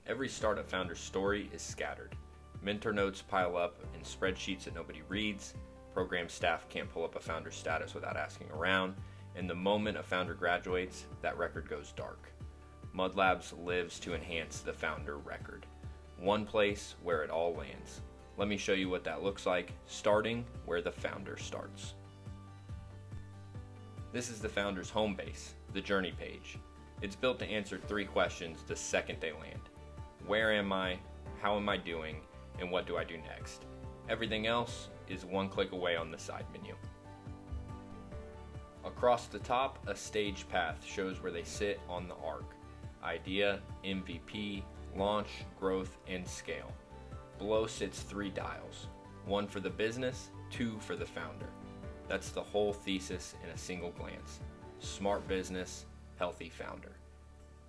Every startup founder's story is scattered. Mentor notes pile up in spreadsheets that nobody reads, program staff can't pull up a founder's status without asking around, and the moment a founder graduates, that record goes dark. Mudlabs lives to enhance the founder record. One place where it all lands. Let me show you what that looks like, starting where the founder starts. This is the founder's home base, the journey page. It's built to answer 3 questions the second they land. Where am I? How am I doing? And what do I do next? Everything else is one click away on the side menu. Across the top, a stage path shows where they sit on the arc. Idea, MVP, launch, growth, and scale. Below sits 3 dials. 1 for the business, 2 for the founder. That's the whole thesis in a single glance. Smart business, healthy founder.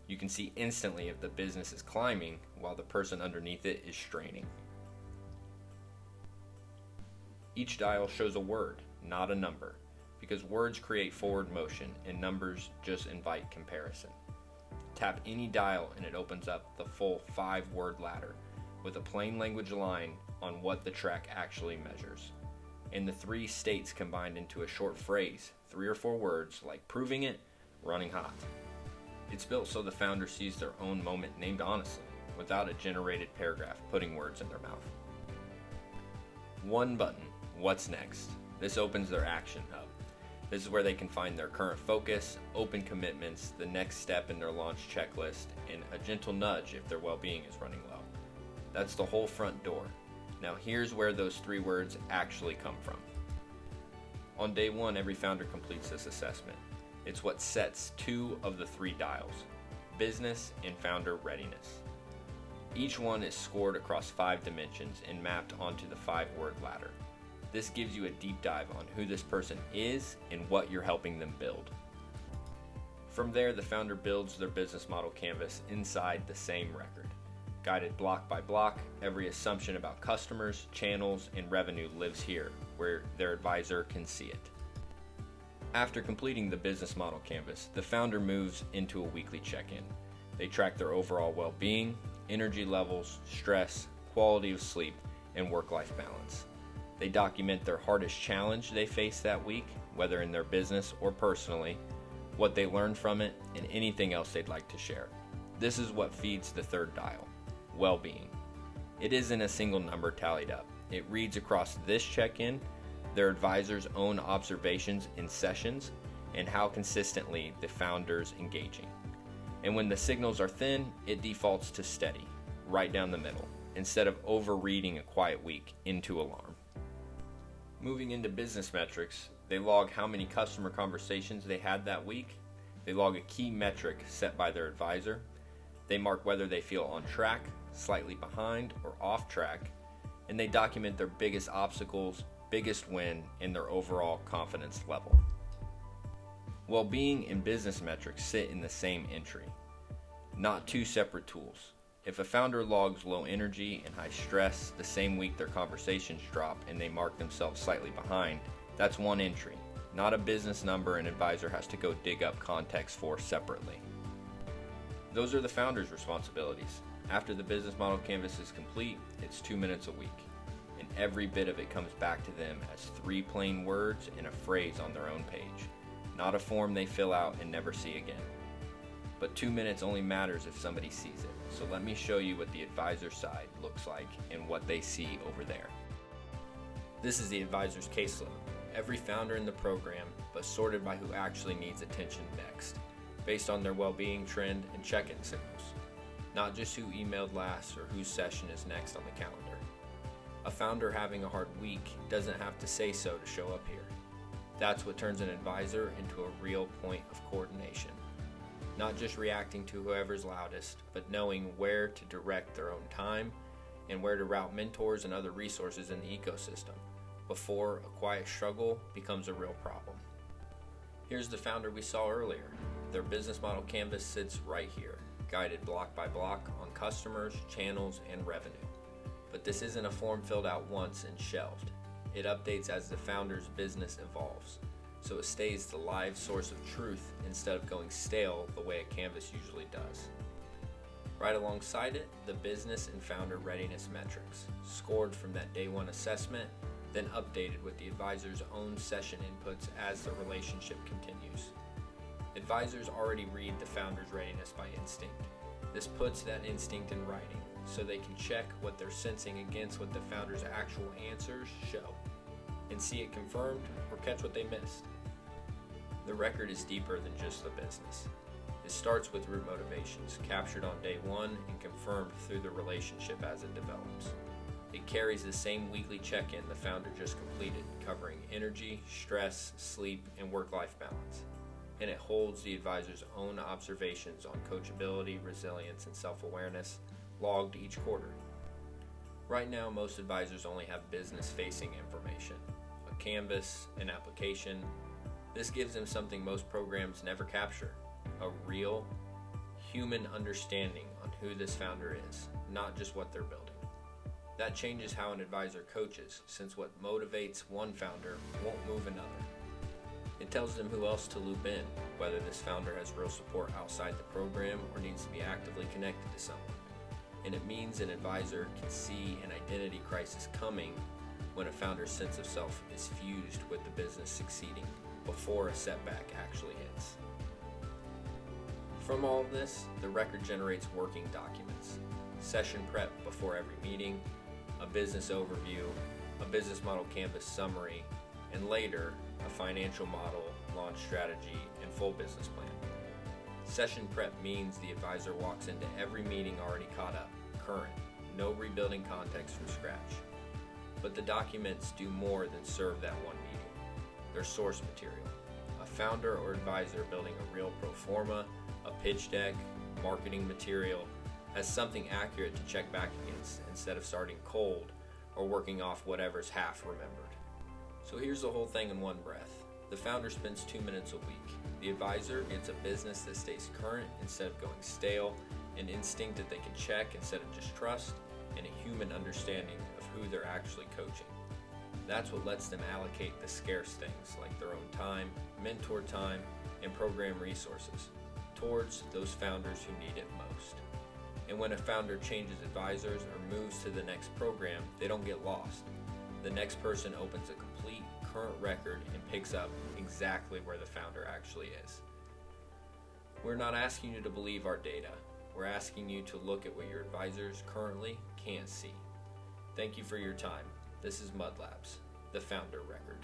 You can see instantly if the business is climbing while the person underneath it is straining. Each dial shows a word, not a number, because words create forward motion and numbers just invite comparison. Tap any dial and it opens up the full 5-word ladder with a plain language line on what the track actually measures. And the 3 states combined into a short phrase, 3 or 4 words like proving it, running hot. It's built so the founder sees their own moment named honestly, without a generated paragraph putting words in their mouth. One button, what's next? This opens their action hub. This is where they can find their current focus, open commitments, the next step in their launch checklist, and a gentle nudge if their well-being is running low. That's the whole front door. Now here's where those 3 words actually come from. On day 1, every founder completes this assessment. It's what sets 2 of the 3 dials, business and founder readiness. Each one is scored across 5 dimensions and mapped onto the 5-word ladder. This gives you a deep dive on who this person is and what you're helping them build. From there, the founder builds their business model canvas inside the same record. Guided block by block, every assumption about customers, channels, and revenue lives here, where their advisor can see it. After completing the business model canvas, the founder moves into a weekly check-in. They track their overall well-being, energy levels, stress, quality of sleep, and work-life balance. They document their hardest challenge they faced that week, whether in their business or personally, what they learned from it, and anything else they'd like to share. This is what feeds the 3rd dial, well-being. It isn't a single number tallied up. It reads across this check-in, their advisor's own observations in sessions, and how consistently the founder's engaging. And when the signals are thin, it defaults to steady, right down the middle, instead of overreading a quiet week into alarm. Moving into business metrics, they log how many customer conversations they had that week. They log a key metric set by their advisor. They mark whether they feel on track, slightly behind, or off track. And they document their biggest obstacles, biggest win, and their overall confidence level. Well-being and business metrics sit in the same entry, not 2 separate tools. If a founder logs low energy and high stress the same week their conversations drop and they mark themselves slightly behind, that's one entry, not a business number an advisor has to go dig up context for separately. Those are the founder's responsibilities. After the business model canvas is complete, it's 2 minutes a week, and every bit of it comes back to them as 3 plain words and a phrase on their own page, not a form they fill out and never see again. But 2 minutes only matters if somebody sees it. So let me show you what the advisor side looks like and what they see over there. This is the advisor's caseload. Every founder in the program, but sorted by who actually needs attention next, based on their well-being trend and check-in signals. Not just who emailed last or whose session is next on the calendar. A founder having a hard week doesn't have to say so to show up here. That's what turns an advisor into a real point of coordination. Not just reacting to whoever's loudest, but knowing where to direct their own time and where to route mentors and other resources in the ecosystem before a quiet struggle becomes a real problem. Here's the founder we saw earlier. Their business model canvas sits right here, guided block by block on customers, channels, and revenue. But this isn't a form filled out once and shelved. It updates as the founder's business evolves, so it stays the live source of truth instead of going stale the way a canvas usually does. Right alongside it, the business and founder readiness metrics, scored from that day one assessment, then updated with the advisor's own session inputs as the relationship continues. Advisors already read the founder's readiness by instinct. This puts that instinct in writing, so they can check what they're sensing against what the founder's actual answers show, and see it confirmed or catch what they missed. The record is deeper than just the business. It starts with root motivations, captured on day one and confirmed through the relationship as it develops. It carries the same weekly check-in the founder just completed, covering energy, stress, sleep, and work-life balance. And it holds the advisor's own observations on coachability, resilience, and self-awareness, logged each quarter. Right now, most advisors only have business-facing information, a canvas, an application. This gives them something most programs never capture, a real, human understanding on who this founder is, not just what they're building. That changes how an advisor coaches, since what motivates one founder won't move another. It tells them who else to loop in, whether this founder has real support outside the program or needs to be actively connected to someone. And it means an advisor can see an identity crisis coming when a founder's sense of self is fused with the business succeeding before a setback actually hits. From all of this, the record generates working documents, session prep before every meeting, a business overview, a business model canvas summary, and later, a financial model, launch strategy, and full business plan. Session prep means the advisor walks into every meeting already caught up, current, no rebuilding context from scratch. But the documents do more than serve that one meeting. They're source material. A founder or advisor building a real pro forma, a pitch deck, marketing material, has something accurate to check back against instead of starting cold or working off whatever's half remembered. So here's the whole thing in one breath. The founder spends 2 minutes a week. The advisor gets a business that stays current instead of going stale, an instinct that they can check instead of just trust, and a human understanding of who they're actually coaching. That's what lets them allocate the scarce things like their own time, mentor time, and program resources towards those founders who need it most. And when a founder changes advisors or moves to the next program, they don't get lost. The next person opens a complete current record and picks up exactly where the founder actually is. We're not asking you to believe our data. We're asking you to look at what your advisors currently can't see. Thank you for your time. This is Mudlabs, the Founder Record.